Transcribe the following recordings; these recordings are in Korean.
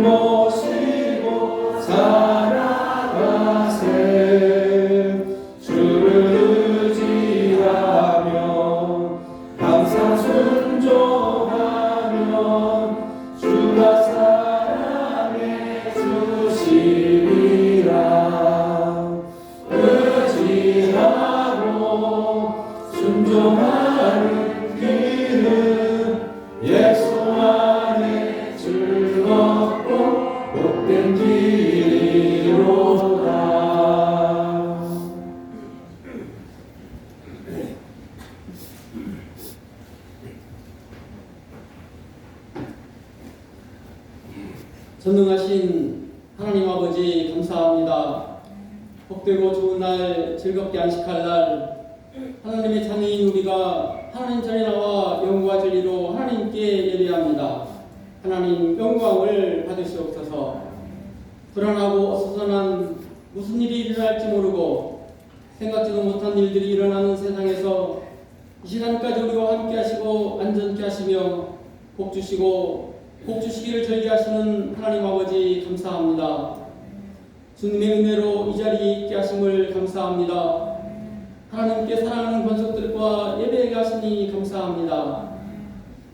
모시고 살아가세. 주를 의지하며 항상 순종하면 주가 사랑해 주시리라. 의지하고 순종하는 길은 예수 안에 즐겁고 복된 길이로다. 전능하신 하나님 아버지 감사합니다. 복되고 좋은 날, 즐겁게 안식할 날, 하나님의 자녀인 우리가 하나님 전에 나와 영과 진리로 하나님께 예배합니다. 하나님 영광을 받으시옵소서. 불안하고 어수선한 무슨 일이 일어날지 모르고 생각지도 못한 일들이 일어나는 세상에서 이 시간까지 우리와 함께 하시고 안전케 하시며 복 주시고 복 주시기를 절기하시는 하나님 아버지 감사합니다. 주님의 은혜로 이 자리에 있게 하심을 감사합니다. 하나님께 사랑하는 권속들과 예배하게 하시니 감사합니다.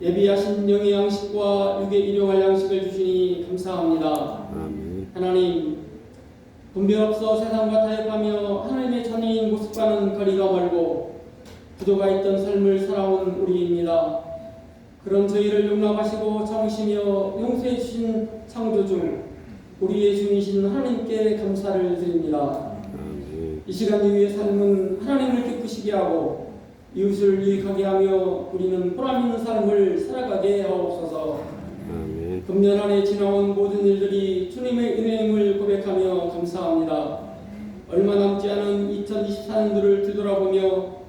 예비하신 영의 양식과 육의 일용할 양식을 주시니 감사합니다. 아멘. 하나님, 분별 없어 세상과 타협하며 하나님의 자녀인 모습과는 거리가 멀고 부조가 있던 삶을 살아온 우리입니다. 그런 저희를 용납하시고 참으시며 용서해 주신 창조주 우리의 주이신 하나님께 감사를 드립니다. 아멘. 이 시간 이후의 삶은 하나님을 기쁘시게 하고 이웃을 유익하게 하며 우리는 보람 있는 삶을 살아가게 하옵소서. 아멘. 금년 한 해 지나온 모든 일들이 주님의 은혜임을 고백하며 감사합니다. 얼마 남지 않은 2024년도를 뒤돌아보며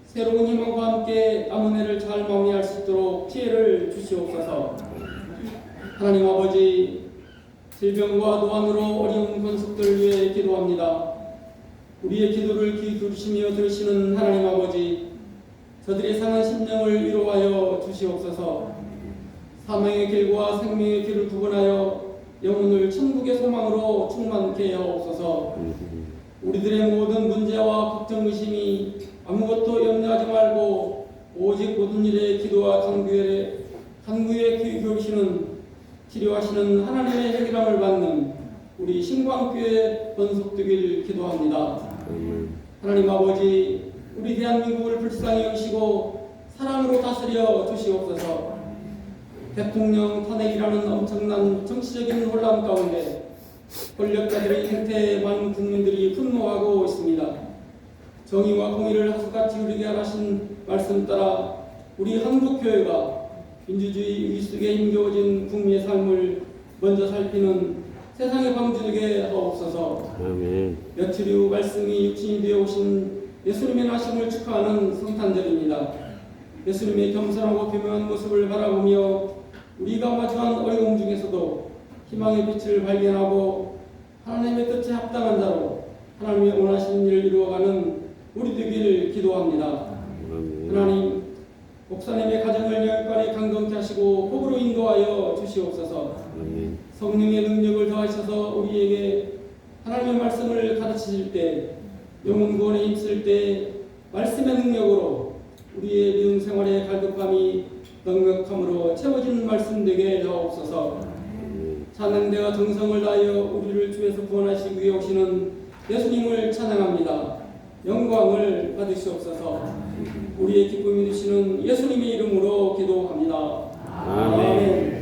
새로운 희망과 함께 남은 해를 잘 마무리할 수 있도록 지혜를 주시옵소서. 하나님 아버지, 질병과 노안으로 어려운 권속들을 위해 기도합니다. 우리의 기도를 귀 기울이시며 들으시는 하나님 아버지, 저들의 상한 심령을 위로하여 주시옵소서. 사망의 길과 생명의 길을 구분하여 영혼을 천국의 소망으로 충만케 하옵소서. 우리들의 모든 문제와 걱정, 의심이 아무것도 염려하지 말고 오직 모든 일에 기도와 간구에 귀 기울이시는 치료하시는 하나님의 해결함을 받는 우리 신광교회 번속되길 기도합니다. 하나님 아버지, 우리 대한민국을 불쌍히 여기시고 사랑으로 다스려 주시옵소서. 대통령 탄핵이라는 엄청난 정치적인 혼란 가운데 권력자들의 행태에 많은 국민들이 분노하고 있습니다. 정의와 공의를 하수같이 이루게 하신 말씀 따라 우리 한국교회가 민주주의 위기 속에 힘겨워진 국민의 삶을 먼저 살피는 세상의 방주 되게 하옵소서. 아멘. 며칠 후 말씀이 육신이 되어 오신 예수님의 나심을 축하하는 성탄절입니다. 예수님의 겸손하고 교묘한 모습을 바라보며 우리가 마주한 어려움 중에서도 희망의 빛을 발견하고 하나님의 뜻에 합당한 자로 하나님의 원하시는 일을 이루어가는 우리 되기를 기도합니다. 아멘. 하나님, 목사님의 가정을 영육간에 강건케 하시고 복으로 인도하여 주시옵소서. 아멘. 성령의 능력을 더하셔서 우리에게 하나님의 말씀을 가르치실 때, 영혼 구원에 힘쓸 때 말씀의 능력으로 우리의 믿음 생활의 갈급함이 넉넉함으로 채워지는 말씀 되게 하옵소서. 찬양대가 정성을 다하여 우리를 주에서 구원하시기 위해 오시는 예수님을 찬양합니다. 영광을 받으시옵소서. 우리의 기쁨이 되시는 예수님의 이름으로 기도합니다. 아멘.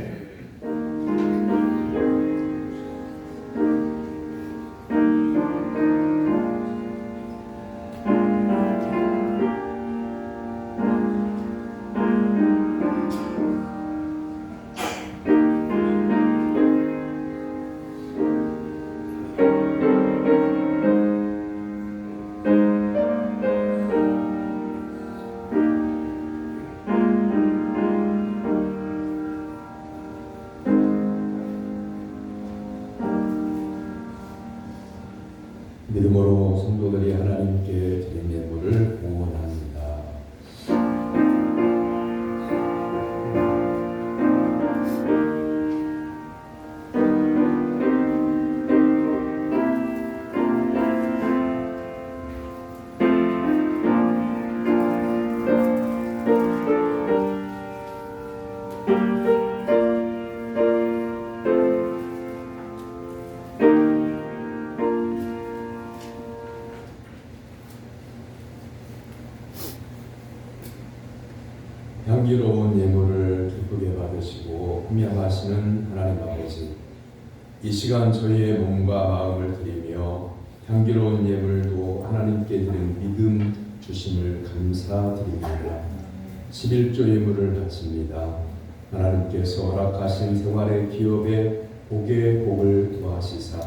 믿음으로 성도들이 하나님께 드린 예물을 봉헌합니다. 거하시는 하나님 아버지, 이 시간 저희의 몸과 마음을 드리며 향기로운 예물도 하나님께 드리는 믿음 주심을 감사드립니다. 11조 예물을 바칩니다. 하나님께서 허락하신 생활의 기업에 복의 복을 더하시사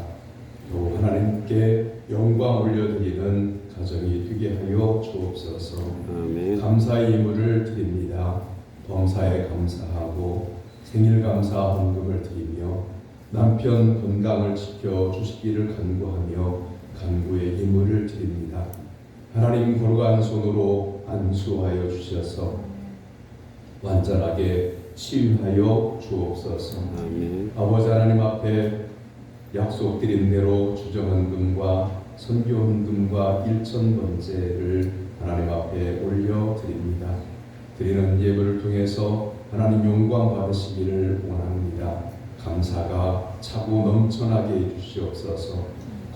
또 하나님께 영광 올려드리는 가정이 되게 하여 주옵소서. 아멘. 감사의 예물을 드립니다. 범사에 감사하고 생일 감사 헌금을 드리며 남편 건강을 지켜 주시기를 간구하며 간구의 예물을 드립니다. 하나님 거룩한 손으로 안수하여 주셔서 완전하게 치유하여 주옵소서. 아멘. 아버지 하나님 앞에 약속드린 대로 주정헌금과 선교헌금과 일천번제를 하나님 앞에 올려드립니다. 드리는 예물을 통해서 하나님 영광 받으시기를 원합니다. 감사가 차고 넘쳐나게 해주시옵소서.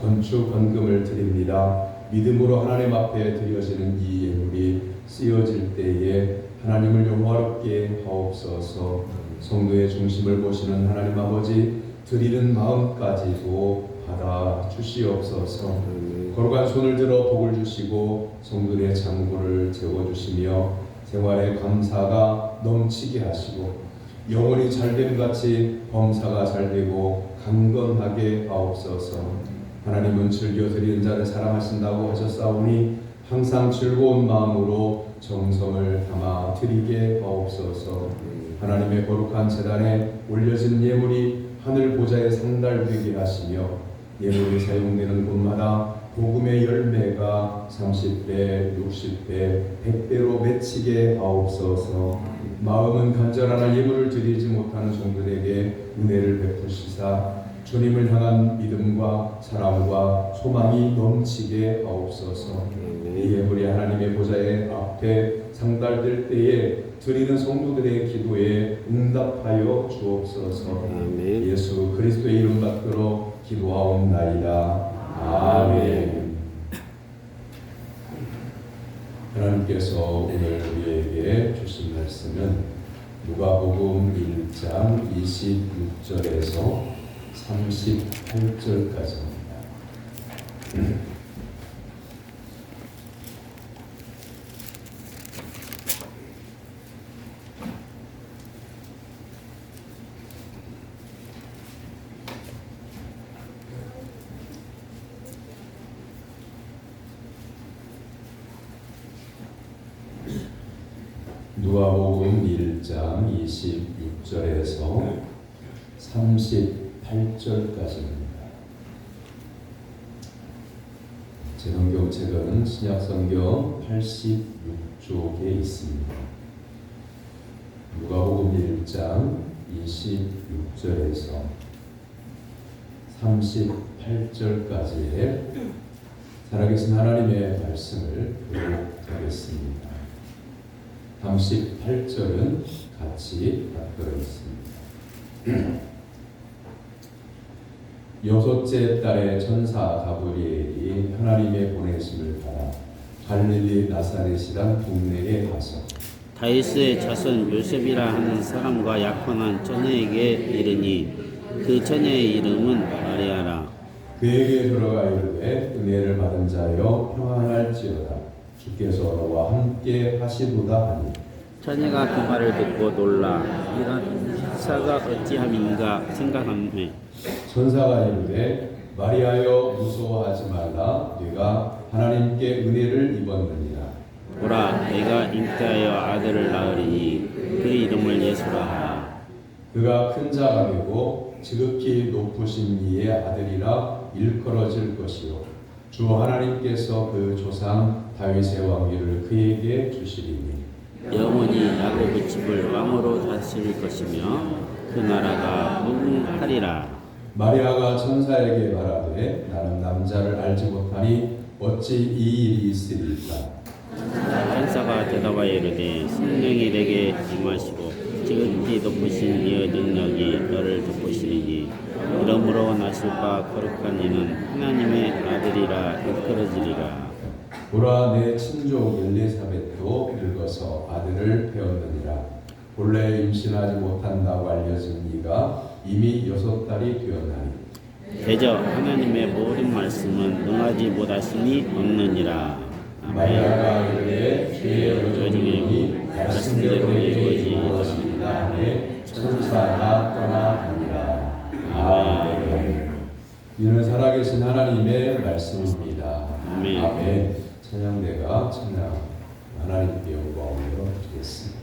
건축 헌금을 드립니다. 믿음으로 하나님 앞에 드려지는 이 예물이 쓰여질 때에 하나님을 영화롭게 하옵소서. 성도의 중심을 보시는 하나님 아버지, 드리는 마음까지도 받아 주시옵소서. 거룩한 손을 들어 복을 주시고 성도의 창고를 채워주시며 생활의 감사가 넘치게 하시고 영혼이 잘됨 같이 범사가 잘되고 강건하게 하옵소서. 하나님은 즐겨 드리는 자를 사랑하신다고 하셨사오니 항상 즐거운 마음으로 정성을 담아 드리게 하옵소서. 하나님의 거룩한 제단에 올려진 예물이 하늘 보좌에 상달되게 하시며 예물이 사용되는 곳마다 복음의 열매가 30배, 60배, 100배로 맺히게 하옵소서. 마음은 간절하나 예물을 드리지 못하는 종들에게 은혜를 베푸시사 주님을 향한 믿음과 사랑과 소망이 넘치게 하옵소서. 이 예물이 하나님의 보좌의 앞에 상달될 때에 드리는 성도들의 기도에 응답하여 주옵소서. 아멘. 예수 그리스도의 이름 받들어 기도하옵나이다. 아멘. 하나님께서 오늘 우리에게 주신 말씀은 누가복음 1장 26절에서 38절까지입니다. 누가복음 1장 26절에서 38절까지입니다. 제 성경책은 신약성경 86쪽에 있습니다. 누가복음 1장 26절에서 38절까지의 살아계신 하나님의 말씀을 교독하겠습니다. 38절은 같이 받들어 있습니다. 여섯째 달에 천사 가브리엘이 하나님의 보내심을 받아 갈릴리 나사렛이란 동네에 가서 다윗의 자손 요셉이라 하는 사람과 약혼한 처녀에게 이르니 그 처녀의 이름은 마리아라. 그에게 들어가 이르되 은혜를 받은 자여 평안할지어다 주께서 너와 함께 하시도다 하니 처녀가 그 말을 듣고 놀라 이런 사가 어찌함인가 생각하매 천사가 이르되 마리아여 무서워하지 말라 네가 하나님께 은혜를 입었느니라. 보라 내가 잉태하여 아들을 낳으리니 그 이름을 예수라 하라. 그가 큰 자가 되고 지극히 높으신 이의 아들이라 일컬어질 것이요 주 하나님께서 그 조상 다윗의 왕위를 그에게 주시리니 영원히 야곱의 집을 왕으로 다스릴 것이며 그 나라가 무궁하리라. 마리아가 천사에게 말하되 나는 남자를 알지 못하니 어찌 이 일이 있으리까. 천사가 대답하여 이르되 성령이 내게 임하시고 지극히 높으신 이의 능력이 너를 덮으시리니 이러므로 나실 바 거룩한 이는 하나님의 아들이라 일컬어지리라. 보라 내 친족 엘리사벳도 늙어서 아들을 배웠느니라. 본래 임신하지 못한다고 알려진 네가 이미 6달이 되었나니 대저 하나님의 모든 말씀은 응하지 못하심이 없느니라. 마리아가 이르되 주의 여종이니 말씀대로 이루어지었습니다 하매 천사가 떠나가니라. 아멘. 이는 살아계신 하나님의 말씀입니다. 아멘. 아멘. 찬양대가 찬양 하나님께 영광을 드리겠습니다.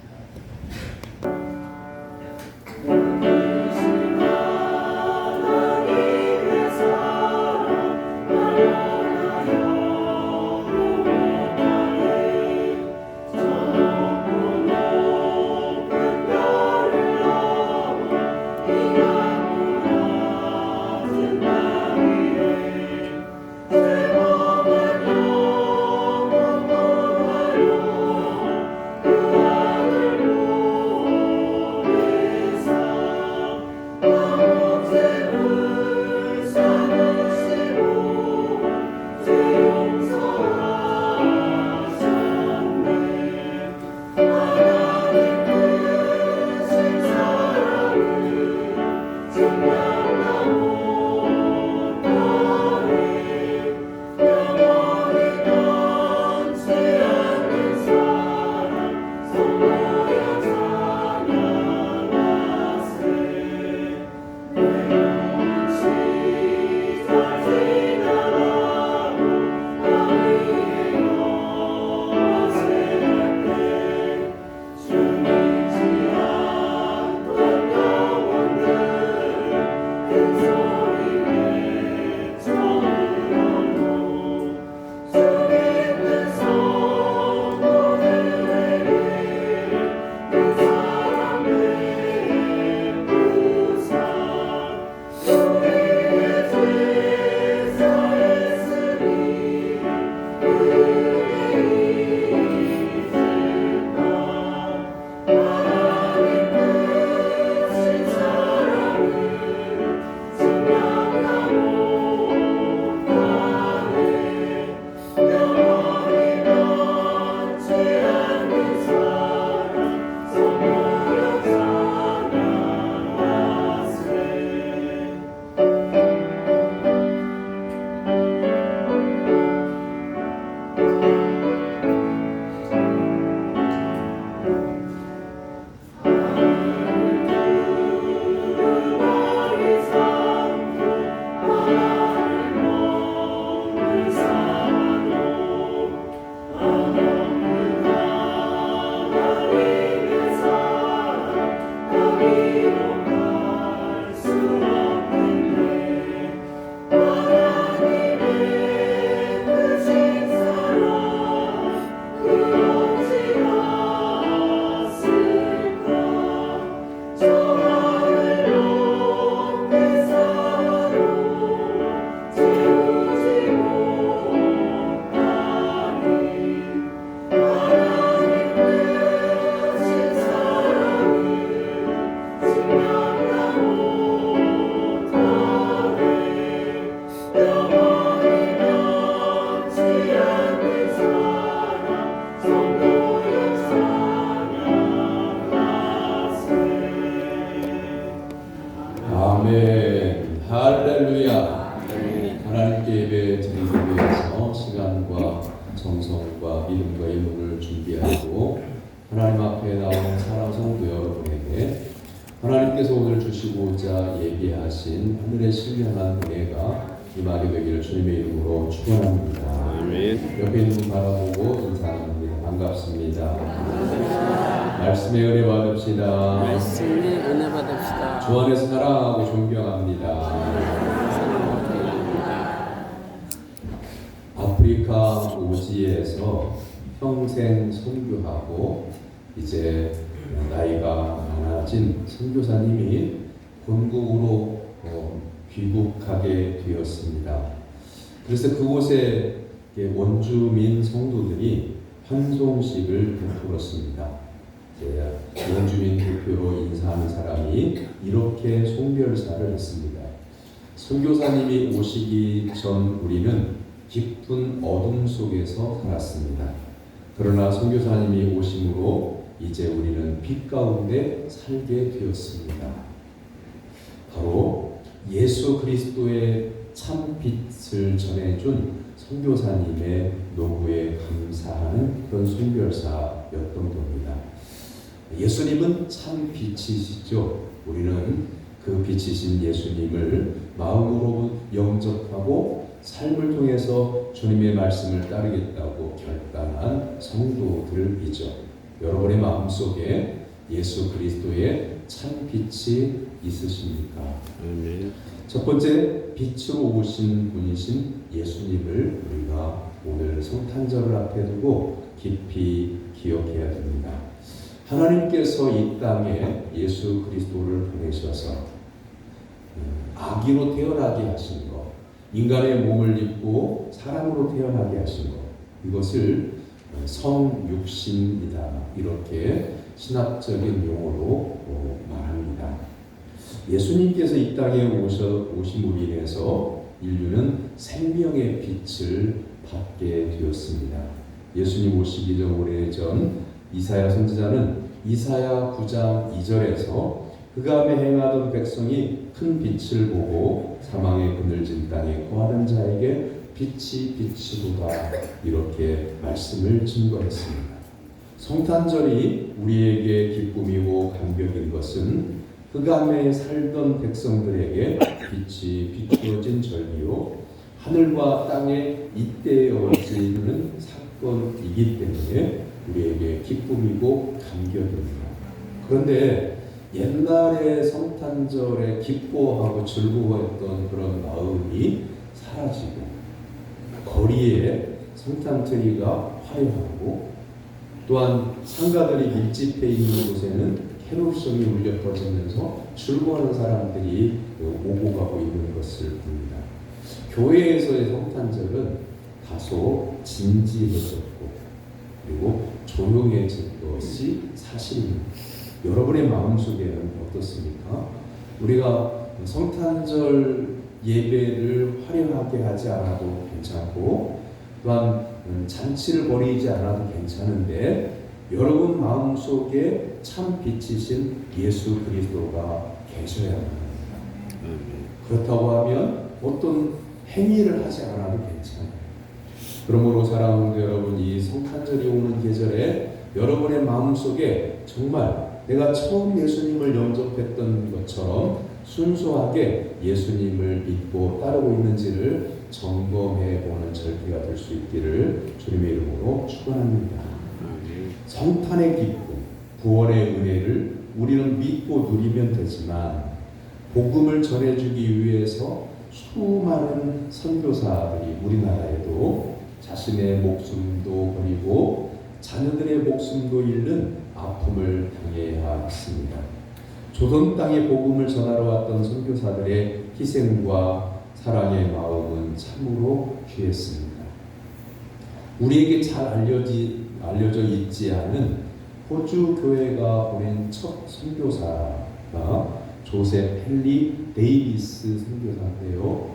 아멘. 할렐루야. 하나님께 예배 드리기 위해서 시간과 정성과 믿음과 예물을 준비하고 하나님 앞에 나온 사랑 성도 여러분에게 하나님께서 오늘 주시고자 예비하신 하늘의 신령한 은혜가 임하게 되기를 주님의 이름으로 축원합니다. 아멘. 옆에 있는 분 바라보고 인사합니다. 반갑습니다. 말씀의 은혜 받읍시다. 말씀의 은혜 받읍시다. 주 안에서 사랑하고 존경합니다. 아프리카 오지에서 평생 선교하고 이제 나이가 많아진 선교사님이 본국으로 귀국하게 되었습니다. 그래서 그곳에 원주민 성도들이 환송식을 베풀었습니다. 원주민 대표로 인사하는 사람이 이렇게 송별사를 했습니다. 선교사님이 오시기 전 우리는 깊은 어둠 속에서 살았습니다. 그러나 선교사님이 오심으로 이제 우리는 빛 가운데 살게 되었습니다. 바로 예수 그리스도의 참 빛을 전해준 선교사님의 노고에 감사하는 그런 순별사였던 겁니다. 예수님은 참 빛이시죠. 우리는 그 빛이신 예수님을 마음으로 영접하고 삶을 통해서 주님의 말씀을 따르겠다고 결단한 성도들이죠. 여러분의 마음속에 예수 그리스도의 참 빛이 있으십니까? 아멘. 첫 번째, 빛으로 오신 분이신 예수님을 우리가 오늘 성탄절을 앞에 두고 깊이 기억해야 됩니다. 하나님께서 이 땅에 예수 그리스도를 보내셔서 아기로 태어나게 하신 것, 인간의 몸을 입고 사람으로 태어나게 하신 것, 이것을 성육신이다, 이렇게 신학적인 용어로 말합니다. 예수님께서 이 땅에 오심으로 인해서 인류는 생명의 빛을 받게 되었습니다. 예수님 오시기 전 오래전 이사야 선지자는 이사야 9장 2절에서 그가 행하던 백성이 큰 빛을 보고 사망의 그늘진 땅에 거하는 자에게 빛이 빛이로다, 이렇게 말씀을 증거했습니다. 성탄절이 우리에게 기쁨이고 감격인 것은 흑암에 살던 백성들에게 빛이 비추어진 절기요, 하늘과 땅에 잇대어지는 사건이기 때문에 우리에게 기쁨이고 감격입니다. 그런데 옛날에 성탄절에 기뻐하고 즐거워했던 그런 마음이 사라지고 거리에 성탄트리가 화려하고 또한 상가들이 밀집해 있는 곳에는 캐롤송이 울려 퍼지면서 즐거워하는 사람들이 오고 가고 있는 것을 봅니다. 교회에서의 성탄절은 다소 진지해졌고 그리고 조용해진 것이 사실입니다. 여러분의 마음속에는 어떻습니까? 우리가 성탄절 예배를 화려하게 하지 않아도 괜찮고 또한 잔치를 벌이지 않아도 괜찮은데 여러분 마음속에 참 빛이신 예수 그리스도가 계셔야 합니다. 그렇다고 하면 어떤 행위를 하지 않아도 괜찮아요. 그러므로 사랑하는 여러분, 이 성탄절이 오는 계절에 여러분의 마음속에 정말 내가 처음 예수님을 영접했던 것처럼 순수하게 예수님을 믿고 따르고 있는지를 점검해 보는 절기가 될 수 있기를 주님의 이름으로 축원합니다. 성탄의 기쁨, 구원의 은혜를 우리는 믿고 누리면 되지만 복음을 전해주기 위해서 수많은 선교사들이 우리나라에도 자신의 목숨도 버리고 자녀들의 목숨도 잃는 아픔을 당해야 했습니다. 조선 땅에 복음을 전하러 왔던 선교사들의 희생과 사랑의 마음은 참으로 귀했습니다. 우리에게 잘 알려져 있지 않은 호주 교회가 보낸 첫 선교사가 조셉 헨리 데이비스 선교사인데요.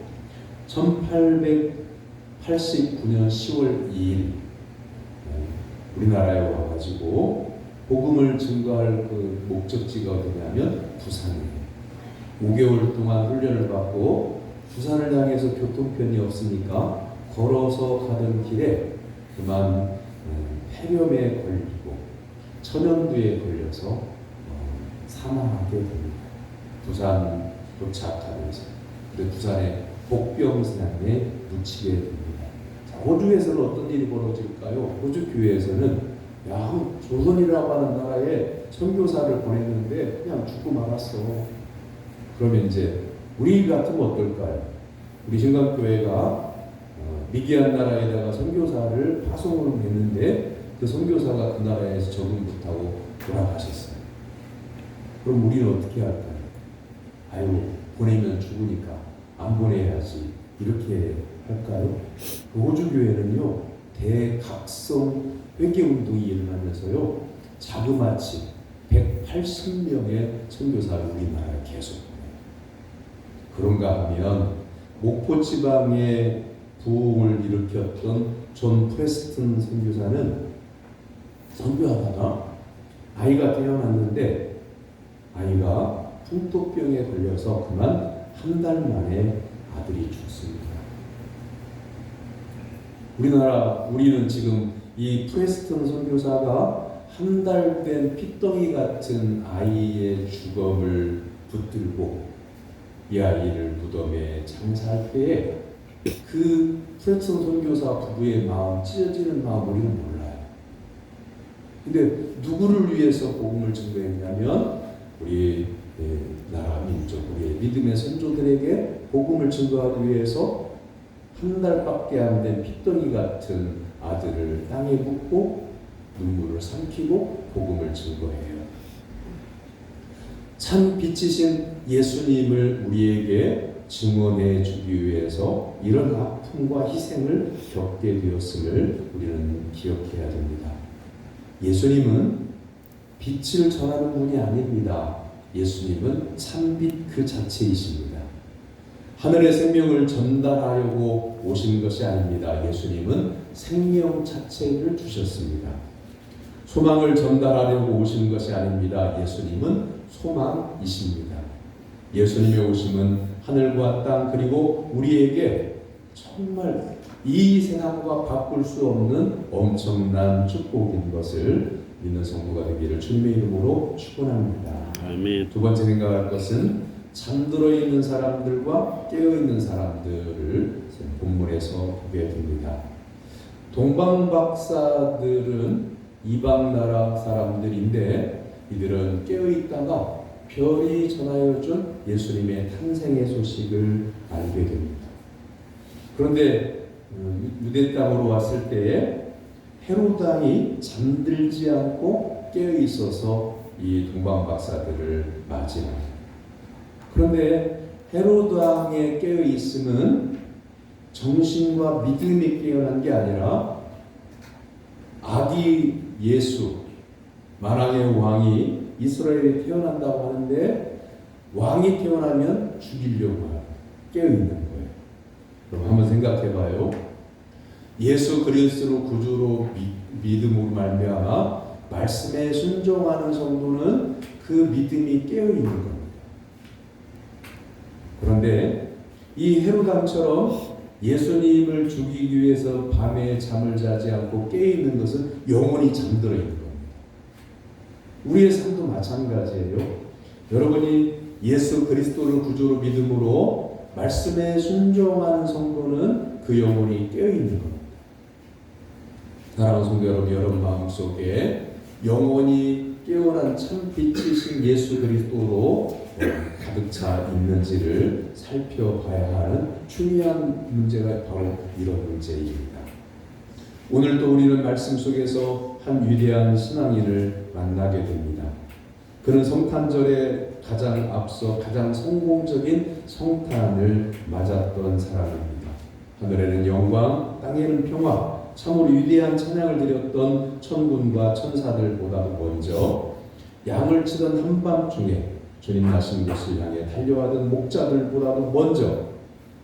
1889년 10월 2일 우리나라에 와가지고 복음을 증거할 그 목적지가 어디냐면 부산이에요. 5개월 동안 훈련을 받고 부산을 향해서 교통편이 없으니까 걸어서 가던 길에 그만 폐렴에 걸리고 천연두에 걸려서 사망하게 됩니다. 부산 도착하면서 부산의 복병산에 묻히게 됩니다. 자, 호주에서는 어떤 일이 벌어질까요? 호주 교회에서는 조선이라고 하는 나라에 선교사를 보냈는데 그냥 죽고 말았어. 그러면 이제 우리 같으면 어떨까요? 우리 신강교회가 미기한 나라에다가 선교사를 파송을 했는데 그 선교사가 그 나라에서 적응 못하고 돌아가셨어요. 그럼 우리는 어떻게 할까요? 아유, 보내면 죽으니까 안 보내야지, 이렇게 할까요? 그 호주 교회는요, 대각성 회개운동이 일어나면서요, 자그마치 180명의 선교사를 우리나라에 계속 보내요. 그런가 하면 목포 지방에 부흥을 일으켰던 존 프레스턴 선교사는 선교하다가 아이가 태어났는데 아이가 풍토병에 걸려서 그만 한 달 만에 아들이 죽습니다. 우리는 지금 이 프레스턴 선교사가 한 달 된 핏덩이 같은 아이의 주검을 붙들고 이 아이를 무덤에 장사할 때에 그 프레스턴 선교사 부부의 마음, 찢어지는 마음 우리는 몰라요. 근데 누구를 위해서 복음을 증거했냐면 우리 나라 민족, 우리의 믿음의 선조들에게 복음을 증거하기 위해서 한 달밖에 안 된 핏덩이 같은 아들을 땅에 묻고 눈물을 삼키고 복음을 증거해요. 참 빛이신 예수님을 우리에게 증언해 주기 위해서 이런 아픔과 희생을 겪게 되었음을 우리는 기억해야 됩니다. 예수님은 빛을 전하는 분이 아닙니다. 예수님은 참빛 그 자체이십니다. 하늘의 생명을 전달하려고 오신 것이 아닙니다. 예수님은 생명 자체를 주셨습니다. 소망을 전달하려고 오신 것이 아닙니다. 예수님은 소망이십니다. 예수님의 오심은 하늘과 땅 그리고 우리에게 정말 이 세상과 바꿀 수 없는 엄청난 축복인 것을 믿는 성도가 되기를 주님의 이름으로 축원합니다. 아멘. 두 번째 생각할 것은 잠들어 있는 사람들과 깨어 있는 사람들을 본문에서 보게 됩니다. 동방 박사들은 이방 나라 사람들인데 이들은 깨어 있다가 별이 전하여 준 예수님의 탄생의 소식을 알게 됩니다. 그런데 유대 땅으로 왔을 때에 헤롯 왕이 잠들지 않고 깨어 있어서 이 동방 박사들을 맞이합니다. 그런데 헤롯 왕의 깨어 있음은 정신과 믿음이 깨어난 게 아니라 아기 예수 만왕의 왕이 이스라엘에 태어난다고 하는데 왕이 태어나면 죽이려고 깨어 있는 거예요. 그럼 한번 생각해 봐요. 예수 그리스도로 구주로 믿음으로 말미암아 말씀에 순종하는 성도는 그 믿음이 깨어 있는 겁니다. 그런데 이 헤롯 왕처럼 예수님을 죽이기 위해서 밤에 잠을 자지 않고 깨어 있는 것은 영원히 잠들어 있는 겁니다. 우리의 삶도 마찬가지예요. 여러분이 예수 그리스도를 구주로 믿음으로 말씀에 순종하는 성도는 그 영혼이 깨어 있는 겁니다. 사랑하는 성도 여러분 마음속에 영혼이 깨어난 참 빛이신 예수 그리스도로 가득 차 있는지를 살펴봐야 하는 중요한 문제가 바로 이런 문제입니다. 오늘도 우리는 말씀 속에서 한 위대한 신앙인을 만나게 됩니다. 그는 성탄절에 가장 앞서 가장 성공적인 성탄을 맞았던 사람입니다. 하늘에는 영광, 땅에는 평화, 참으로 위대한 찬양을 드렸던 천군과 천사들보다도 먼저 양을 치던 한밤중에 주님 나신 곳을 향해 달려가던 목자들보다도 먼저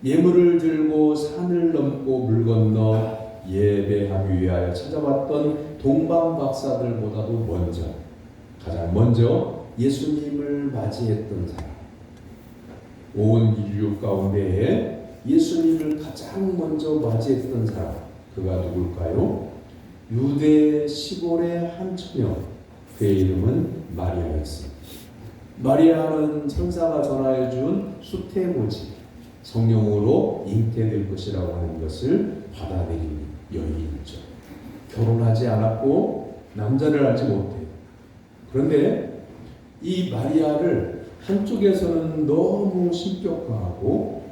예물을 들고 산을 넘고 물 건너 예배하기 위하여 찾아왔던 동방 박사들보다도 먼저 가장 먼저 예수님을 맞이했던 사람, 온 인류 가운데에 예수님을 가장 먼저 맞이했던 사람, 그가 누굴까요? 유대 시골의 한 처녀, 그의 이름은 마리아였습니다. 마리아는 천사가 전하여 준 수태모지, 성령으로 잉태될 것이라고 하는 것을 받아들인 여인이죠. 결혼하지 않았고 남자를 알지 못해요. 그런데 이 마리아를 한쪽에서는 너무 신격화하고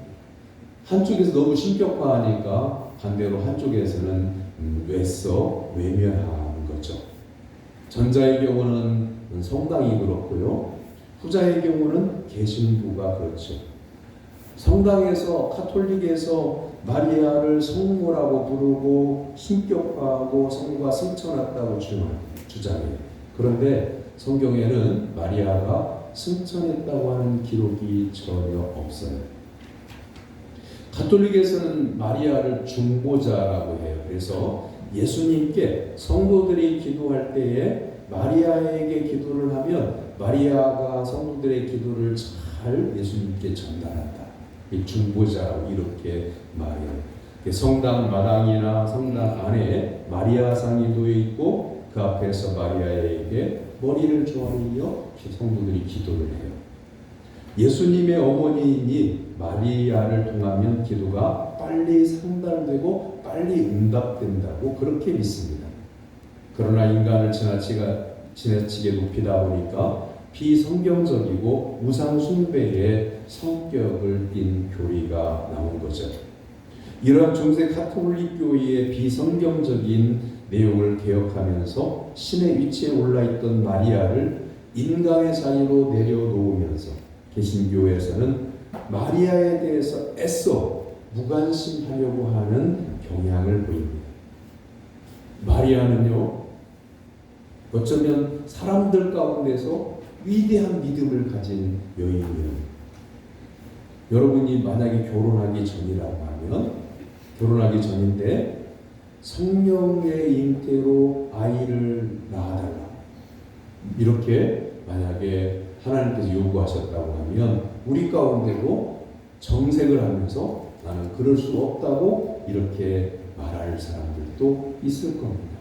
한쪽에서 너무 신격화하니까 반대로 한쪽에서는 외면하는 거죠. 전자의 경우는 성당이 그렇고요. 후자의 경우는 개신부가 그렇죠. 성당에서 카톨릭에서 마리아를 성모라고 부르고 신격화하고 성모가 승천했다고 주장해요. 그런데 성경에는 마리아가 승천했다고 하는 기록이 전혀 없어요. 가톨릭에서는 마리아를 중보자라고 해요. 그래서 예수님께 성도들이 기도할 때에 마리아에게 기도를 하면 마리아가 성도들의 기도를 잘 예수님께 전달한다. 이 중보자라고 이렇게 말해요. 성당 마당이나 성당 안에 마리아상이 놓여 있고 그 앞에서 마리아에게 머리를 조아리며 성도들이 기도를 해요. 예수님의 어머니이니 마리아를 통하면 기도가 빨리 상달되고 빨리 응답된다고 그렇게 믿습니다. 그러나 인간을 지나치게 높이다 보니까 비성경적이고 우상 숭배의 성격을 띤 교리가 나온 거죠. 이러한 중세 가톨릭 교회의 비성경적인 내용을 개혁하면서 신의 위치에 올라있던 마리아를 인간의 자리로 내려놓으면서 개신교에서는 마리아에 대해서 애써 무관심하려고 하는 경향을 보입니다. 마리아는요, 어쩌면 사람들 가운데서 위대한 믿음을 가진 여인이에요. 여러분이 만약에 결혼하기 전이라고 하면, 결혼하기 전인데 성령의 잉태로 아이를 낳아달라, 이렇게 만약에 하나님께서 요구하셨다고 하면 우리 가운데도 정색을 하면서 나는 그럴 수 없다고 이렇게 말할 사람들도 있을 겁니다.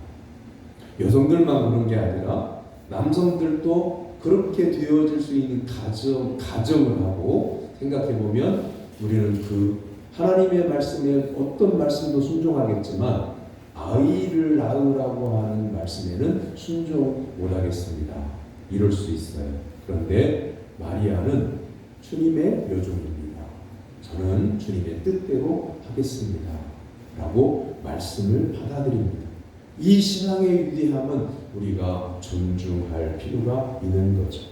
여성들만 그런 게 아니라 남성들도 그렇게 되어질 수 있는 가정을 하고 생각해 보면 우리는 그 하나님의 말씀에 어떤 말씀도 순종하겠지만 아이를 낳으라고 하는 말씀에는 순종 못하겠습니다. 이럴 수 있어요. 그런데 마리아는 주님의 여종입니다. 저는 주님의 뜻대로 하겠습니다. 라고 말씀을 받아들입니다. 이 신앙의 위대함은 우리가 존중할 필요가 있는 거죠.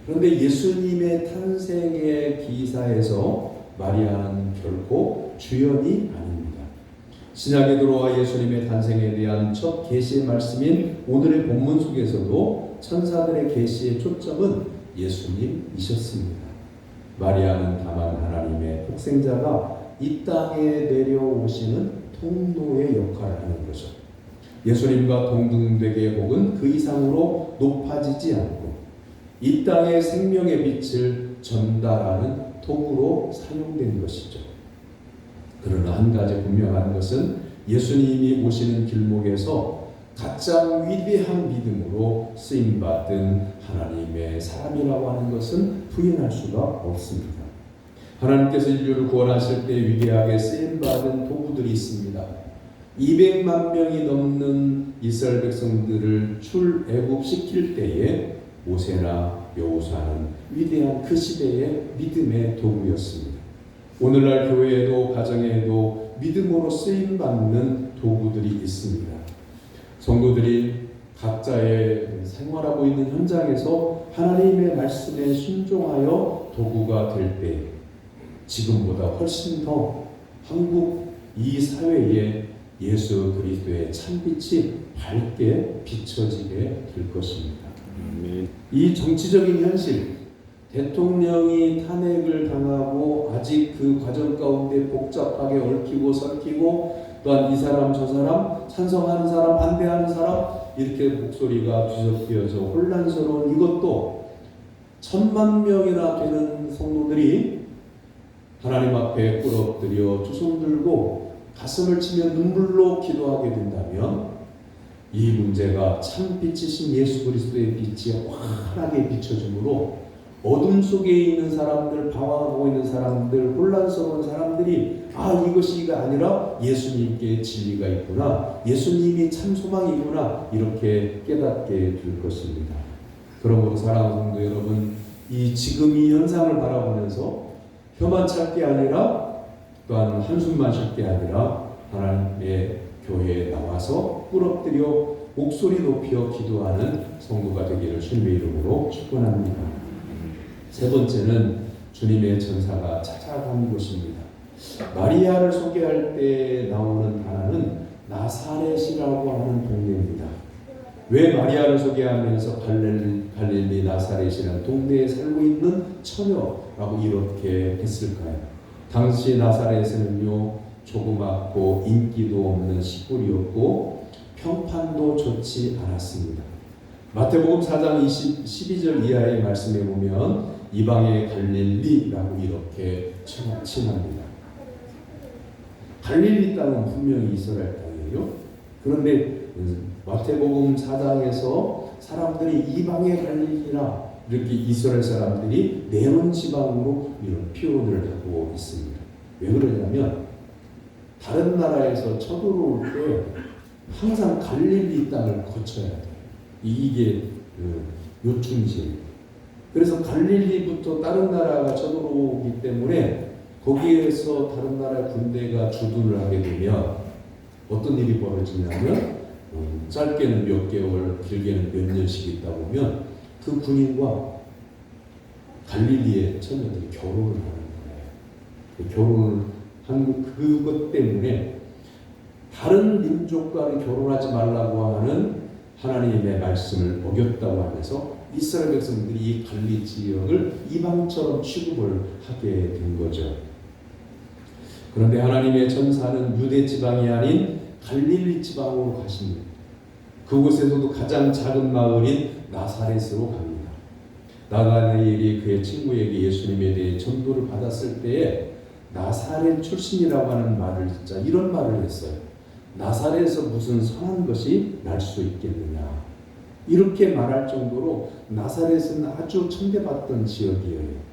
그런데 예수님의 탄생의 기사에서 마리아는 결코 주연이 아닙니다. 신약에 들어와 예수님의 탄생에 대한 첫 계시의 말씀인 오늘의 본문 속에서도 천사들의 계시의 초점은 예수님이셨습니다. 마리아는 다만 하나님의 독생자가 이 땅에 내려오시는 통로의 역할을 하는 거죠. 예수님과 동등되게 혹은 그 이상으로 높아지지 않고 이 땅의 생명의 빛을 전달하는 도구로 사용된 것이죠. 그러나 한 가지 분명한 것은 예수님이 오시는 길목에서 가장 위대한 믿음으로 쓰임받은 하나님의 사람이라고 하는 것은 부인할 수가 없습니다. 하나님께서 인류를 구원하실 때 위대하게 쓰임받은 도구들이 있습니다. 200만 명이 넘는 이스라엘 백성들을 출애굽시킬 때에 모세나 여호수아는 위대한 그 시대의 믿음의 도구였습니다. 오늘날 교회에도 가정에도 믿음으로 쓰임받는 도구들이 있습니다. 성도들이 각자의 생활하고 있는 현장에서 하나님의 말씀에 순종하여 도구가 될 때 지금보다 훨씬 더 한국 이 사회에 예수 그리스도의 참빛이 밝게 비춰지게 될 것입니다. 이 정치적인 현실, 대통령이 탄핵을 당하고 아직 그 과정 가운데 복잡하게 얽히고 설키고 또한 이 사람 저 사람 찬성하는 사람 반대하는 사람 이렇게 목소리가 뒤섞여서 혼란스러운 이것도 1000만 명이나 되는 성도들이 하나님 앞에 꿇어엎드려 두 손 들고 가슴을 치며 눈물로 기도하게 된다면 이 문제가 참 빛이신 예수 그리스도의 빛이 환하게 비춰지므로 어둠 속에 있는 사람들, 방황하고 있는 사람들, 혼란스러운 사람들이 이것이가 아니라 예수님께 진리가 있구나, 예수님이 참 소망이구나 이렇게 깨닫게 될 것입니다. 그러므로 사랑하는 성도 여러분, 지금 이 현상을 바라보면서 혀만 찰 게 아니라 또한 한숨만 쉴 게 아니라 하나님의 교회에 나와서 꿇어뜨려 목소리 높여 기도하는 성도가 되기를 주님의 이름으로 축원합니다. 세 번째는 주님의 전사가 찾아간 곳입니다. 마리아를 소개할 때 나오는 단어는 나사렛이라고 하는 동네입니다. 왜 마리아를 소개하면서 갈릴리 나사렛이라는 동네에 살고 있는 처녀라고 이렇게 했을까요? 당시 나사렛에는요, 조그맣고 인기도 없는 시골이었고 평판도 좋지 않았습니다. 마태복음 4장 12절 이하의 말씀에 보면 이방의 갈릴리라고 이렇게 칭합니다. 갈릴리 땅은 분명히 이스라엘 땅이에요. 그런데 마태복음 4장에서 사람들이 이방의 갈릴리라 이렇게 이스라엘 사람들이 내놓은 지방으로 이런 표현을 하고 있습니다. 왜 그러냐면 다른 나라에서 쳐들어올 때 항상 갈릴리 땅을 거쳐야 돼요. 이게 요충지예요. 그래서 갈릴리부터 다른 나라가 쳐들어오기 때문에 거기에서 다른 나라 군대가 주둔을 하게 되면 어떤 일이 벌어지냐면 짧게는 몇 개월, 길게는 몇 년씩 있다 보면 그 군인과 갈릴리의 처녀들이 결혼을 하는 거예요. 결혼을 한 그것 때문에 다른 민족과는 결혼하지 말라고 하는 하나님의 말씀을 어겼다고 하면서 이스라엘 백성들이 이 갈릴리 지역을 이방처럼 취급을 하게 된 거죠. 그런데 하나님의 천사는 유대 지방이 아닌 갈릴리 지방으로 가십니다. 그곳에서도 가장 작은 마을인 나사렛으로 갑니다. 나다나엘이 그의 친구에게 예수님에 대해 전도를 받았을 때에 나사렛 출신이라고 하는 말을 듣자 이런 말을 했어요. 나사렛에서 무슨 선한 것이 날 수 있겠느냐. 이렇게 말할 정도로 나사렛은 아주 천대받던 지역이에요.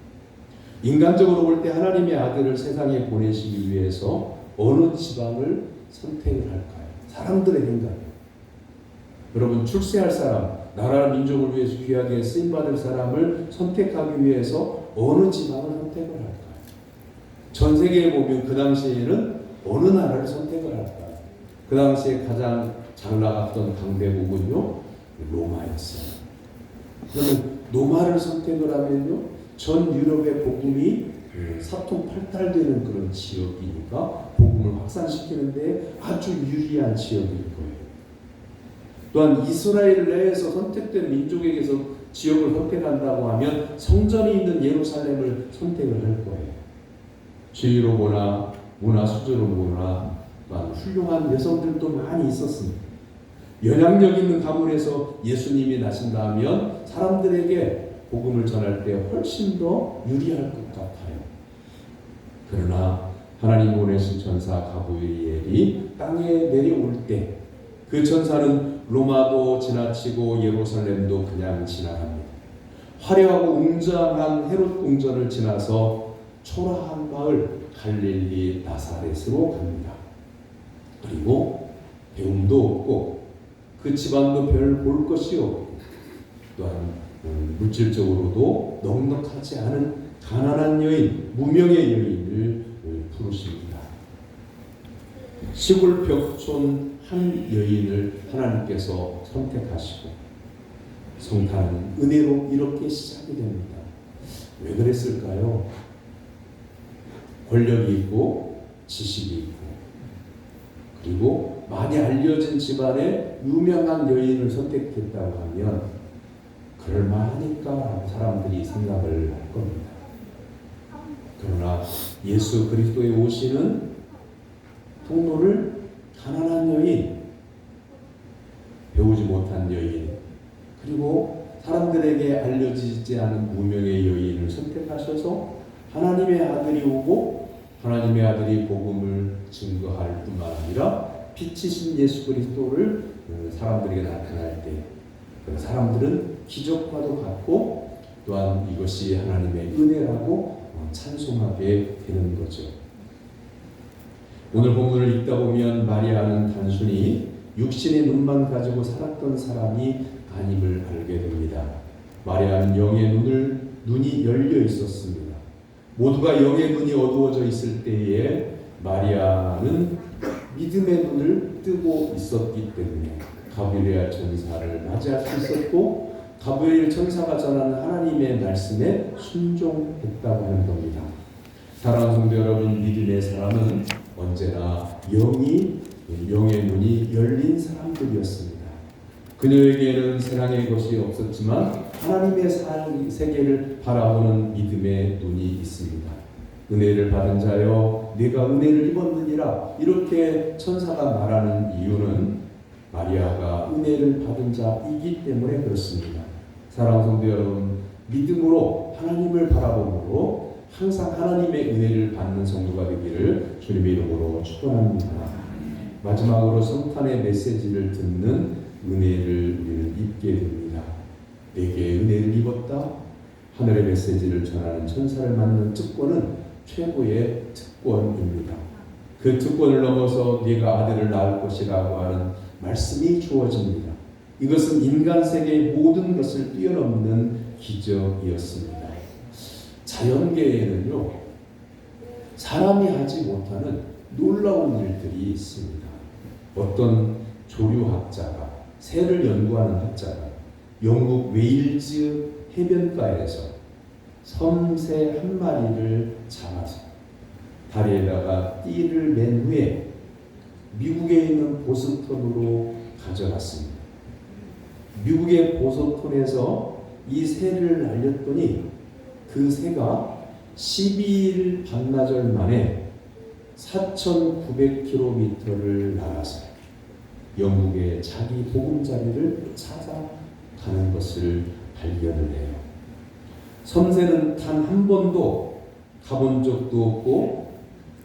인간적으로 볼 때 하나님의 아들을 세상에 보내시기 위해서 어느 지방을 선택을 할까요? 사람들의 생각이에요. 여러분 출세할 사람, 나라 민족을 위해서 귀하게 쓰임받을 사람을 선택하기 위해서 어느 지방을 선택을 할까요? 전 세계에 보면 그 당시에는 어느 나라를 선택을 할까요? 그 당시에 가장 잘 나갔던 강대국은요 로마였어요. 그러면 로마를 선택을 하면요 전 유럽의 복음이 사통팔달되는 그런 지역이니까 복음을 확산시키는데 아주 유리한 지역일 거예요. 또한 이스라엘 내에서 선택된 민족에게서 지역을 선택한다고 하면 성전이 있는 예루살렘을 선택을 할 거예요. 지위로 보나 문화 수준으로 보나 훌륭한 여성들도 많이 있었습니다. 영향력 있는 가문에서 예수님이 나신다면 사람들에게 복음을 전할 때 훨씬 더 유리할 것 같아요. 그러나 하나님 보내신 천사 가브리엘이 땅에 내려올 때 그 천사는 로마도 지나치고 예루살렘도 그냥 지나갑니다. 화려하고 웅장한 헤롯 궁전을 지나서 초라한 마을 갈릴리 나사렛으로 갑니다. 그리고 배움도 없고 그 집안도 별 볼 것이 없고 또한 물질적으로도 넉넉하지 않은 가난한 여인, 무명의 여인을 부르십니다. 시골 벽촌 한 여인을 하나님께서 선택하시고 성탄은 은혜로 이렇게 시작이 됩니다. 왜 그랬을까요? 권력이 있고 지식이 있고 그리고 많이 알려진 집안의 유명한 여인을 선택했다고 하면 그럴만하니까 사람들이 생각을 할 겁니다. 그러나 예수 그리스도의 오시는 통로를 가난한 여인, 배우지 못한 여인, 그리고 사람들에게 알려지지 않은 무명의 여인을 선택하셔서 하나님의 아들이 오고 하나님의 아들이 복음을 증거할 뿐만 아니라 빛이신 예수 그리스도를 사람들에게 나타날 때 사람들은 기적과도 같고 또한 이것이 하나님의 은혜라고 찬송하게 되는 거죠. 오늘 본문을 읽다 보면 마리아는 단순히 육신의 눈만 가지고 살았던 사람이 아님을 알게 됩니다. 마리아는 영의 눈이 열려 있었습니다. 모두가 영의 눈이 어두워져 있을 때에 마리아는 믿음의 눈을 뜨고 있었기 때문에 가브리엘 천사를 맞이할 수 있었고 가브리엘 천사가 전하는 하나님의 말씀에 순종했다고 하는 겁니다. 사랑하는 성도 여러분, 믿음의 사람은 언제나 영의 눈이 열린 사람들이었습니다. 그녀에게는 세상의 것이 없었지만 하나님의 세계를 바라보는 믿음의 눈이 있습니다. 은혜를 받은 자여 내가 은혜를 입었느니라 이렇게 천사가 말하는 이유는 마리아가 은혜를 받은 자이기 때문에 그렇습니다. 사랑하는 성도 여러분, 믿음으로 하나님을 바라봄으로 항상 하나님의 은혜를 받는 성도가 되기를 주님의 이름으로 축원합니다. 마지막으로 성탄의 메시지를 듣는 은혜를 입게 됩니다. 내게 은혜를 입었다. 하늘의 메시지를 전하는 천사를 맞는 특권은 최고의 특권입니다. 그 특권을 넘어서 네가 아들을 낳을 것이라고 하는 말씀이 주어집니다. 이것은 인간 세계의 모든 것을 뛰어넘는 기적이었습니다. 자연계에는요, 사람이 하지 못하는 놀라운 일들이 있습니다. 어떤 조류학자가, 새를 연구하는 학자가 영국 웨일즈 해변가에서 섬새 한 마리를 잡아서 다리에다가 띠를 맨 후에 미국에 있는 보스턴으로 가져갔습니다. 미국의 보스턴에서 이 새를 날렸더니 그 새가 12일 반나절 만에 4,900km를 날아서 영국의 자기 보금자리를 찾아가는 것을 발견을 해요. 섬새는 단 한 번도 가본 적도 없고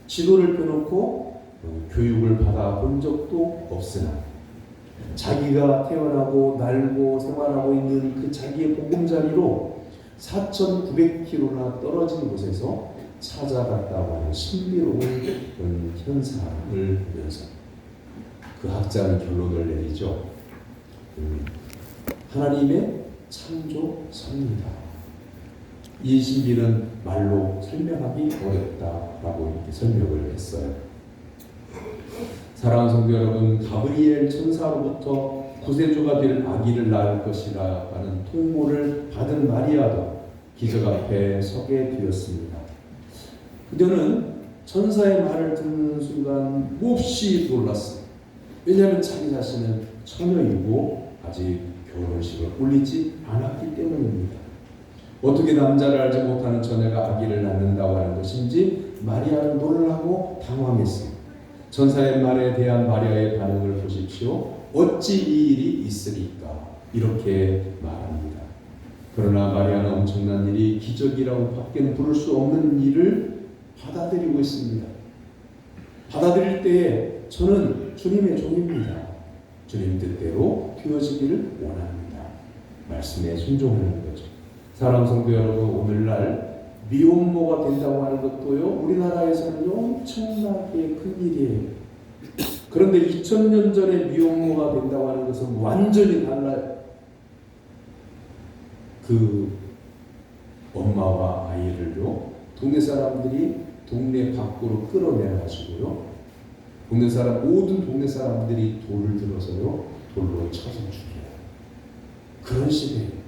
지도를 펴놓고 교육을 받아본 적도 없으나 자기가 태어나고 날고 생활하고 있는 그 자기의 보금자리로 4,900km나 떨어진 곳에서 찾아갔다고 하는 신비로운 현상을 보면서 그 학자는 결론을 내리죠. 하나님의 창조성입니다. 이 신비는 말로 설명하기 어렵다라고 이렇게 설명을 했어요. 사랑하는 성도 여러분, 가브리엘 천사로부터 구세주가 될 아기를 낳을 것이라 하는 통보를 받은 마리아도 기적 앞에 서게 되었습니다. 그녀는 천사의 말을 듣는 순간 몹시 놀랐어요. 왜냐하면 자기 자신은 처녀이고 아직 결혼식을 올리지 않았기 때문입니다. 어떻게 남자를 알지 못하는 처녀가 아기를 낳는다고 하는 것인지 마리아는 놀라고 당황했습니다. 천사의 말에 대한 마리아의 반응을 보십시오. 어찌 이 일이 있으리까? 이렇게 말합니다. 그러나 마리아는 엄청난 일이 기적이라고 밖에는 부를 수 없는 일을 받아들이고 있습니다. 받아들일 때에 저는 주님의 종입니다. 주님 뜻대로 되어지기를 원합니다. 말씀에 순종하는 거죠. 사랑하는 성도 여러분, 오늘날 미혼모가 된다고 하는 것도요, 우리나라에서는 엄청나게 큰 일이에요. 그런데 2000년 전에 미혼모가 된다고 하는 것은 완전히 달라요. 그 엄마와 아이를요, 동네 사람들이 동네 밖으로 끌어내가지고요, 모든 동네 사람들이 돌을 들어서요, 돌로 쳐서 죽여요. 그런 시대예요.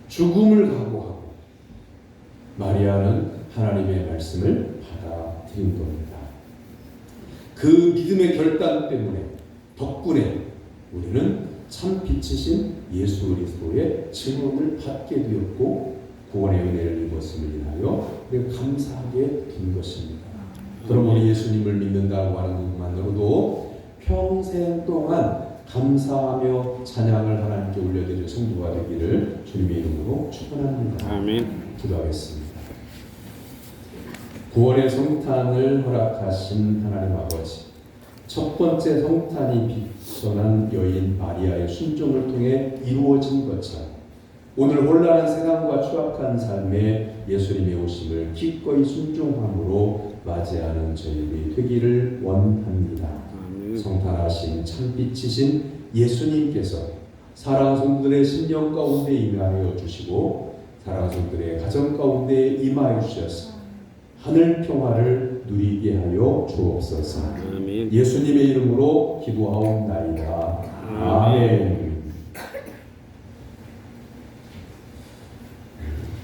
죽음을 각오하고 마리아는 하나님의 말씀을 받아들인 겁니다. 그 믿음의 결단 때문에, 덕분에 우리는 참 빛이신 예수 그리스도의 증언을 받게 되었고 구원의 은혜를 입었음을 인하여 우리가 감사하게 된 것입니다. 그럼 우리 예수님을 믿는다고 하는 것만으로도 평생 동안 감사하며 찬양을 하나님께 올려드릴 성도가 되기를 주님의 이름으로 축원합니다. 아멘. 기도하겠습니다. 구원의 성탄을 허락하신 하나님 아버지, 첫 번째 성탄이 비천한 여인 마리아의 순종을 통해 이루어진 것처럼 오늘 혼란한 세상과 추악한 삶에 예수님의 오심을 기꺼이 순종함으로 맞이하는 저희들이 되기를 원합니다. 성탄하신 참빛이신 예수님께서 사랑하는 성도들의 심령 가운데 임하여 주시고 사랑하는 성도들의 가정 가운데 임하여 주셔서 하늘 평화를 누리게 하여 주옵소서. 아멘. 예수님의 이름으로 기도하옵나이다. 아멘.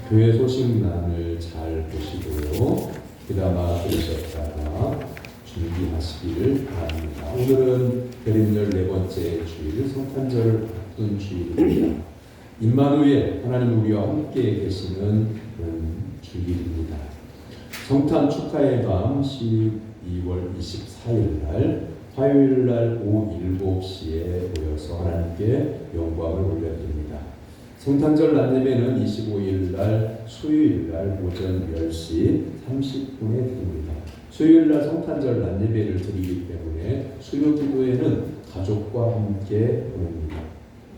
교회 소식란을 잘 보시고요, 귀담아 들으셨다가 준비하시기를 바랍니다. 오늘은 별임절 4번째 주일, 성탄절 앞둔 주일입니다. 임마누엘, 하나님 우리와 함께 계시는 주일입니다. 성탄 축하의 밤 12월 24일 날 화요일 날 오후 7시에 모여서 하나님께 영광을 올려드립니다. 성탄절 낮예배는 25일 날 수요일 날 오전 10시 30분에 드립니다. 수요일 날 성탄절 낮예배를 드리기 때문에 수요 기도회는 가족과 함께 보냅니다.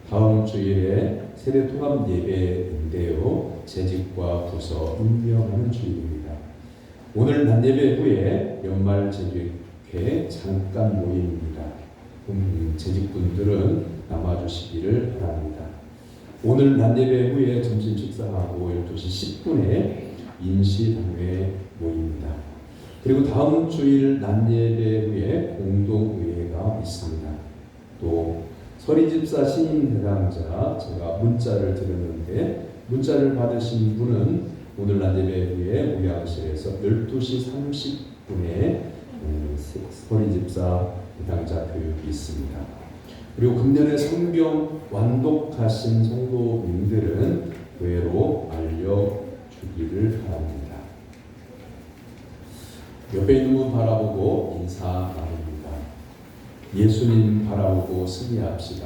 다음 주일에 세대 통합 예배인데요. 재직과 부서 임명하는 주일입니다. 오늘 낮예배 후에 연말 재직회 잠깐 모임입니다. 재직분들은 남아주시기를 바랍니다. 오늘 낮예배 후에 점심 식사하고 12시 10분에 인시당회 모입니다. 그리고 다음 주일 낮예배 후에 공동의회가 있습니다. 또 서리집사 신임 대상자 제가 문자를 드렸는데 문자를 받으신 분은 오늘 낮예배 후에 우양실에서 12시 30분에 서리집사 대상자 교육이 있습니다. 그리고 금년에 성경 완독하신 성도님들은 교회로 알려주기를 바랍니다. 옆에 있는 분 바라보고 인사 나눕니다. 예수님 바라보고 승리합시다.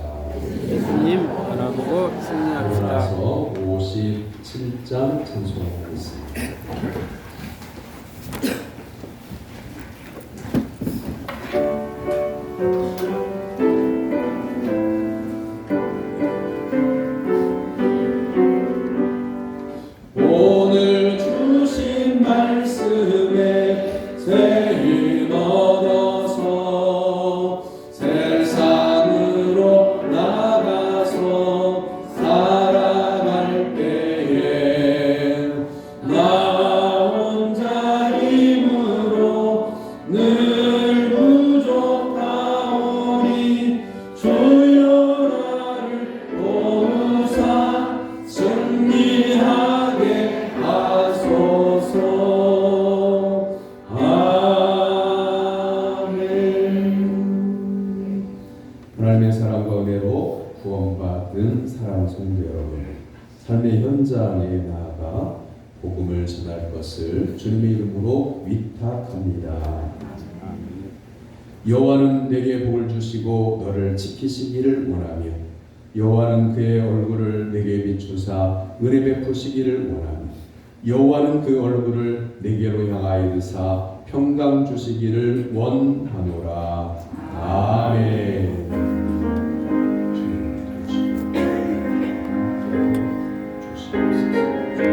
예수님 바라보고 승리합시다. 일어나서 57장 찬송하겠습니다. 오늘 주신 말씀에 새 힘 얻어서 세상으로 나가서 살아갈 때에 나 혼자 힘으로 늘 부족하오니 주여 나를 도우사 승리하게 하소서. 아멘. 하나님의 사랑과 은혜로 구원받은 사랑 성도 여러분, 삶의 현장에 나아가 복음을 전할 것을 주님의 이름으로 위탁합니다. 여호와는 내게 복을 주시고 너를 지키시기를 원하며 여호와는 그의 얼굴을 내게 비추사 은혜 베푸시기를 원하며 여호와는 그 얼굴을 내게로 향하여 드사 평강 주시기를 원하노라.